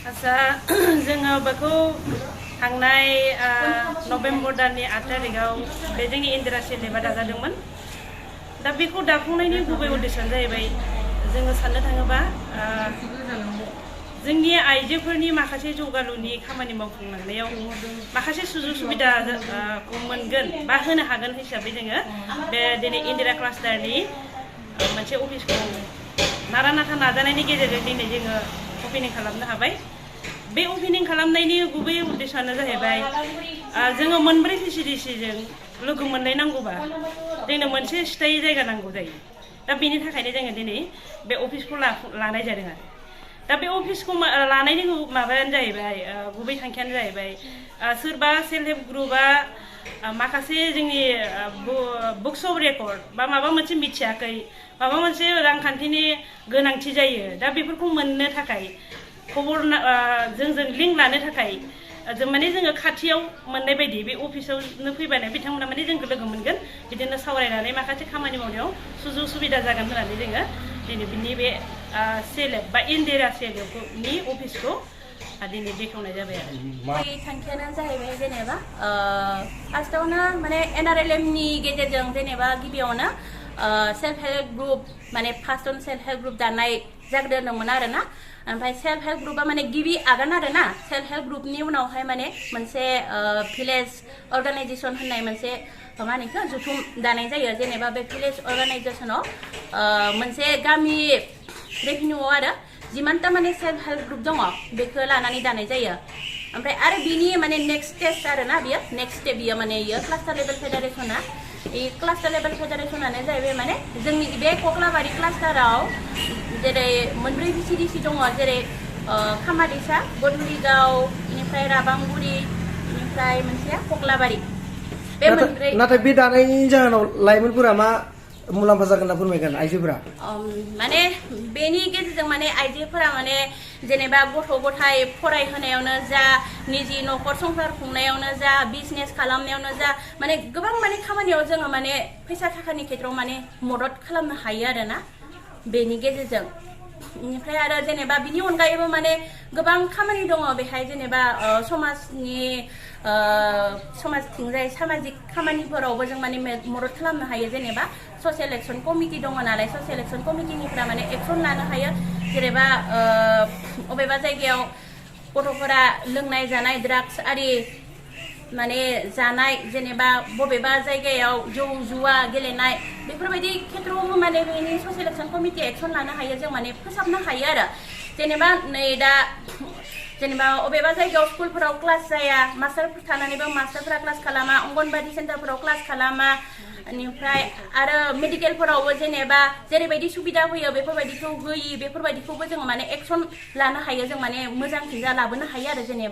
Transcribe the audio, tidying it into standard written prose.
आसा जोङो बेखौ थांनाय नभेम्बर दाननि 8 तारिखाव बे जोंनि इन्दिरा सेलेबा दाजादोंमोन। दा बेखौ दाफुंनायनि गुबै उद्देश्यआनो जाहैबाय जोङो साननो थाङोबा जोंनि आइजोफोरनि माखासे जौगालुनि खामानि मावफुंलांनायाव माखासे सुजुग सुबिदा मोनगोन बा होनो हागोन हिसाबै जोङो बे दिनै इन्दिरा क्लास्टारनि मोनसे अफिसखौ नारा नाथा नाजानायनि गेजेरजों दिनै जोङो अपेनिं खालामनो हाबाय। बे अपेनिं खालामनायनि गुबै उद्देश्यआनो जाहैबाय जोङो मोनब्रै भिसिडिसिजों लोगो मोनलायनांगौबा जोंनो मोनसे स्थायी जायगा नांगौ जायो। दा बेनि थाखायनो जोङो दिनै बे अफिसखौ लानाय जादों आरो दा बे अफिसखौ लानायनि माबायानो जाहैबाय गुबै थांखियानो जाहैबाय सोरबा सेल्फ हेल्प ग्रुपआ माखासे जोंनि बुक्स अफ रेकर्ड बा माबा मोनसे मिथियाखै माबा मोनसे रांखान्थिनि गोनांथि जायो। दा बेफोरखौ मोननो थाखाय खबर जोंजों लिंक लानो थाखाय जों माने जोङो खाथियाव मोननाय बायदि बे अफिसावनो फैबानो बिथांमोना माने जोंखौ लोगो मोनगोन, बिदिनो सावरायनानै माखासे खामानि मावनायाव सुजुग सुबिदा जागोन होननानै जोङो दिनै बिनि बे सेलेब बा इन्दिरा सेलेबनि अफिसखौ दिनै बेखेवनाय जाबाय आरो थांखियानो जाहैबाय जेनेबा फार्स्टआवनो माने NRLM नि गेजेरजों जेनेबा गिबियावनो सेल्फ हेल्प ग्रुप माने फार्स्टआवनो सेल्फ हेल्प ग्रुप दानाय जाग्रोदोंमोन आरो ना। ओमफ्राय सेल्फ हेल्प ग्रुपआ माने गिबि आगान आरो ना। सेल्फ हेल्प ग्रुपनि उनावहाय माने मोनसे भिलेज अर्गानाइजेसन होननाय मोनसे मा होनो बेखौ जुथुम दानाय जायो। जेनेबा बे भिलेज अर्गानाइजेसनाव मोनसे गामि रेभिनिउआव आरो जिमानता माने सेल्फ हेल्प ग्रुप दङ बेखौ लानानै दानाय जायो। ओमफ्राय आरो बिनि माने नेक्स्ट स्टेज आरो ना बियो नेक्स्ट स्टेप बियो माने इयो क्लास्टार लेभेल फेडारेसना क्लास्टार लेभेल फेडारेसनानो जाहैबाय माने जोंनि बे कक्लाबारि क्लास्टाराव जेरै मोनब्रै भिसिडिसि दङ, जेरै खामादैसा, गधुलिगाव, बेनिफ्राय राबांगुरि, बेनिफ्राय मोनसेया कक्लाबारि। बे मोनब्रै नाथाय बे दानायनि जाहोनाव लाइमोनफोरा मा मुलाम्फा जागोन होनना फोरमायगोन आइजोफोरा? माने बेनि गेजेरजों माने आइजोफोरा माने जेनेबा गथ' गथाय फरायहोनायावनो जा, निजि न'खर संसार खुंनायावनो जा, बिजनेस खालामनायावनो जा, माने गोबां माने खामानियाव जोङो माने फैसा थाखानि खेथ्रआव माने मदद खालामनो हायो आरो ना बेनि गेजेरजों। बेनिफ्राय आरो जेनेबा बिनि अनगायैबो माने गोबां खामानि दङ बेहाय, जेनेबा समाजथिंजाय सामाजिक खामानिफोरावबो जों माने मदद खालामनो हायो। जेनेबा ससियेल एक्सन कमिटि दङ नालाय, ससियेल एक्सन कमिटिनिफ्रा माने एक्सन लानो हायो। जेनेबा अबेबा जायगायाव गथ'फोरा लोंनाय जानाय ड्राग्स आरि माने जानाय, जेनेबा बबेबा जायगायाव जौ जुवा गेलेनाय, बेफोरबायदि खेथ्रआवबो माने बेनि ससियेल एक्सन कमिटि एक्सन लानो हायो। जों माने फोसाबनो हायो आरो जेनेबा नै दा जेनेबा अबेबा जायगायाव स्कुलफोराव क्लास जाया, मास्टारफोर थानानैबो मास्टारफोरा क्लास खालामा, अंगनबादि सेन्टारफोराव क्लास खालामा, बेनिफ्राय आरो मेडिकेलफोरावबो जेनेबा जेरैबायदि सुबिदा होयो बेफोरबायदिखौ होयि, बेफोरबायदिखौबो जों माने एक्सन लानो हायो। जों माने मोजांथिंजा लाबोनो हायो आरो जेनेबा